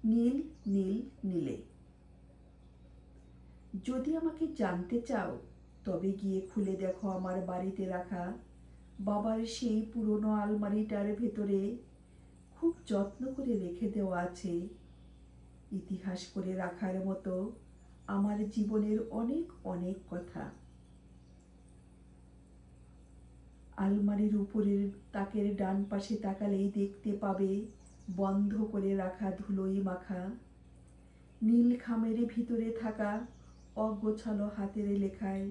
নীল নীল নীলে। যদি আমাকে জানতে চাও তবে গিয়ে খুলে দেখো আমার বাড়িতে রাখা বাবার সেই পুরনো আলমারিটার ভেতরে খুব যত্ন করে রেখে দেওয়া আছে ইতিহাস করে রাখার মতো আমার জীবনের অনেক অনেক কথা। আলমারির উপরের তাকের ডান পাশে তাকালেই দেখতে পাবে বন্ধ করে রাখা ধুলোই মাখা নীল খামের ভিতরে থাকা অগোছালো হাতের লেখায়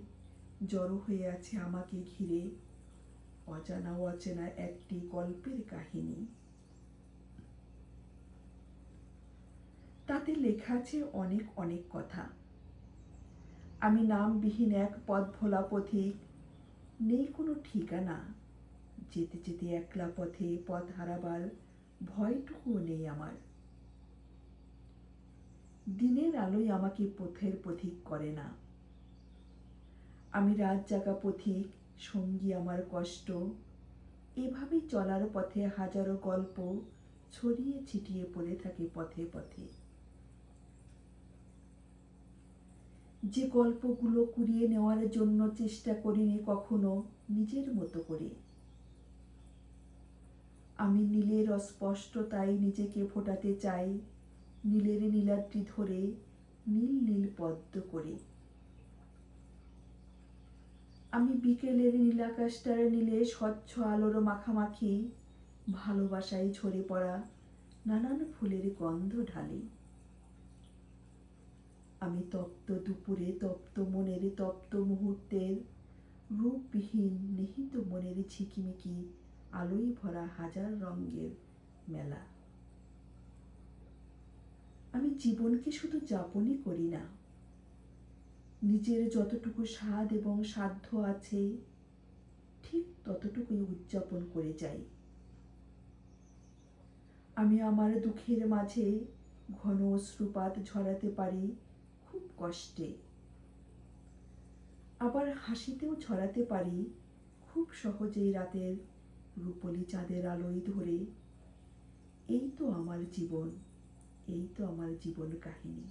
জড়ো হয়ে আছে আমাকে ঘিরে অজানা অচেনা একটি গল্পের কাহিনী। তাতে লেখা আছে অনেক অনেক কথা। আমি নামবিহীন এক পথ ভোলা পথিক, নেই কোনো ঠিকানা, যেতে যেতে একলা পথে পথ হারাবার ভয়টুকুও নেই আমার। দিনের আলোয় আমাকে পথের পথিক করে না। আমি রাত জাগা পথিক, সঙ্গী আমার কষ্ট, এভাবেই চলার পথে হাজারো গল্প ছড়িয়ে ছিটিয়ে পড়ে থাকে পথে পথে। যে গল্পগুলো কুড়িয়ে নেওয়ার জন্য চেষ্টা করিনি কখনো নিজের মতো করে। আমি নীলের অস্পষ্টতায় নিজেকে ফোটাতে চাই নীলের নীলাদ্রি ধরে নীল নীল পদ্ম করে। আমি বিকেলের নীলাকাশটার নীলে স্বচ্ছ আলোর মাখামাখি ভালোবাসায় ঝরে পড়া নানান ফুলের গন্ধ ঢালি। আমি তপ্ত দুপুরে তপ্ত মনের তপ্ত মুহূর্তের রূপবিহীন নিহিত মনের ঝিকিমিকি আলোয় ভরা হাজার রঙের মেলা। আমি জীবনকে শুধু যাপনই করি না, নিজের যতটুকু স্বাদ এবং সাধ্য আছে ঠিক ততটুকুই উদযাপন করে যাই। আমি আমার দুঃখের মাঝে ঘন অশ্রুপাত ঝরাতে পারি খুব কষ্টে, আবার হাসিতেও ঝরাতে পারি খুব সহজেই রাতের রূপলি চাঁদের আলোয় ধরে। এই তো আমার জীবন, এই তো আমার জীবন কাহিনী।